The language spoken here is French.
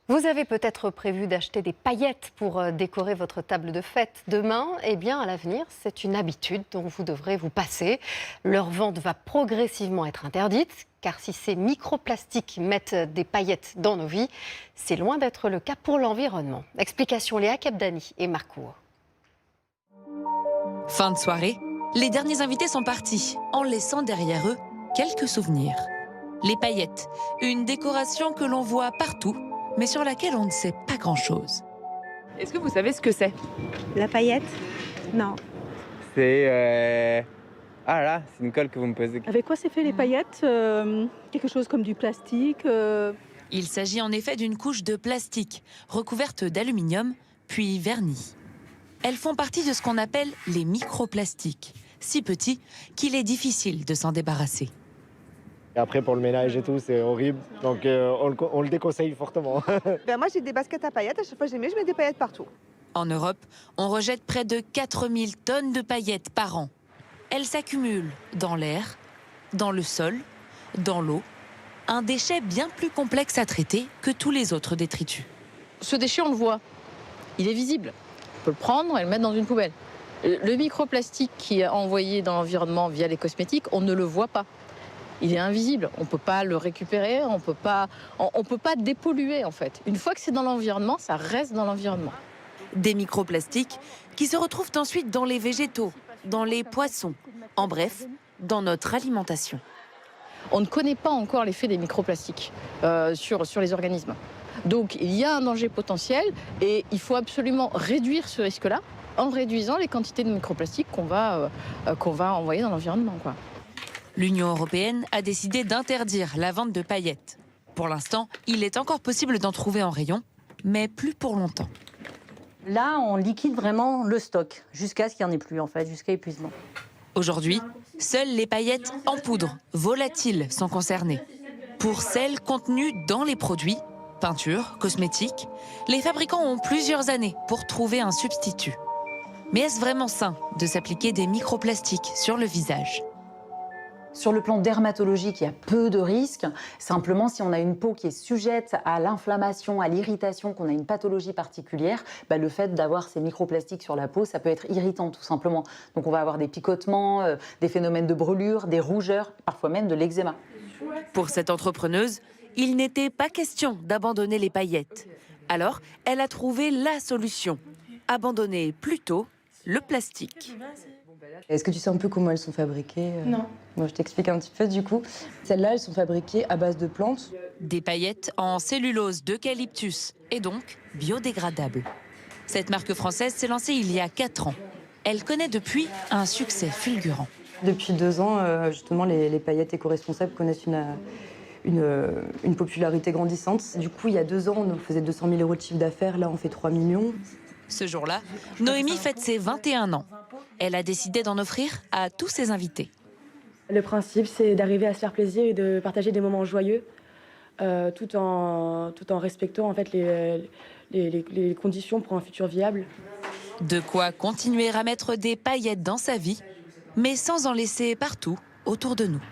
Vous avez peut-être prévu d'acheter des paillettes pour décorer votre table de fête demain. Eh bien, à l'avenir, c'est une habitude dont vous devrez vous passer. Leur vente va progressivement être interdite, car si ces microplastiques mettent des paillettes dans nos vies, c'est loin d'être le cas pour l'environnement. Explication Léa Kebdani et Marc Cour. Fin de soirée, les derniers invités sont partis, en laissant derrière eux quelques souvenirs. Les paillettes, une décoration que l'on voit partout, mais sur laquelle on ne sait pas grand-chose. Est-ce que vous savez ce que c'est? La paillette? Non. C'est... Ah là, c'est une colle que vous me posez. Avec quoi c'est fait les paillettes? Quelque chose comme du plastique? Il s'agit en effet d'une couche de plastique, recouverte d'aluminium, puis vernie. Elles font partie de ce qu'on appelle les microplastiques, si petits qu'il est difficile de s'en débarrasser. Et après, pour le ménage et tout, c'est horrible. Donc, on le déconseille fortement. Moi, j'ai des baskets à paillettes. À chaque fois que je mets des paillettes partout. En Europe, on rejette près de 4000 tonnes de paillettes par an. Elles s'accumulent dans l'air, dans le sol, dans l'eau. Un déchet bien plus complexe à traiter que tous les autres détritus. Ce déchet, on le voit. Il est visible. On peut le prendre et le mettre dans une poubelle. Le microplastique qui est envoyé dans l'environnement via les cosmétiques, on ne le voit pas. Il est invisible, on ne peut pas le récupérer, on peut pas dépolluer en fait. Une fois que c'est dans l'environnement, ça reste dans l'environnement. Des microplastiques qui se retrouvent ensuite dans les végétaux, dans les poissons, en bref, dans notre alimentation. On ne connaît pas encore l'effet des microplastiques sur les organismes. Donc il y a un danger potentiel et il faut absolument réduire ce risque-là en réduisant les quantités de microplastiques qu'on va envoyer dans l'environnement, quoi. L'Union européenne a décidé d'interdire la vente de paillettes. Pour l'instant, il est encore possible d'en trouver en rayon, mais plus pour longtemps. Là, on liquide vraiment le stock, jusqu'à ce qu'il n'y en ait plus, en fait, jusqu'à épuisement. Aujourd'hui, seules les paillettes en poudre, volatiles, sont concernées. Pour celles contenues dans les produits, peinture, cosmétiques, les fabricants ont plusieurs années pour trouver un substitut. Mais est-ce vraiment sain de s'appliquer des microplastiques sur le visage ? Sur le plan dermatologique, il y a peu de risques. Simplement, si on a une peau qui est sujette à l'inflammation, à l'irritation, qu'on a une pathologie particulière, le fait d'avoir ces microplastiques sur la peau, ça peut être irritant tout simplement. Donc on va avoir des picotements, des phénomènes de brûlure, des rougeurs, parfois même de l'eczéma. Pour cette entrepreneuse, il n'était pas question d'abandonner les paillettes. Alors, elle a trouvé la solution. Abandonner plutôt le plastique. Est-ce que tu sais un peu comment elles sont fabriquées? Non. Moi, je t'explique un petit peu du coup. Celles-là, elles sont fabriquées à base de plantes. Des paillettes en cellulose d'eucalyptus et donc biodégradables. Cette marque française s'est lancée il y a 4 ans. Elle connaît depuis un succès fulgurant. Depuis 2 ans, justement, les paillettes éco-responsables connaissent une popularité grandissante. Du coup, il y a 2 ans, on faisait 200 000 € de chiffre d'affaires. Là, on fait 3 millions. Ce jour-là, Noémie fête ses 21 ans. Elle a décidé d'en offrir à tous ses invités. Le principe, c'est d'arriver à se faire plaisir et de partager des moments joyeux, tout en respectant en fait les conditions pour un futur viable. De quoi continuer à mettre des paillettes dans sa vie, mais sans en laisser partout autour de nous.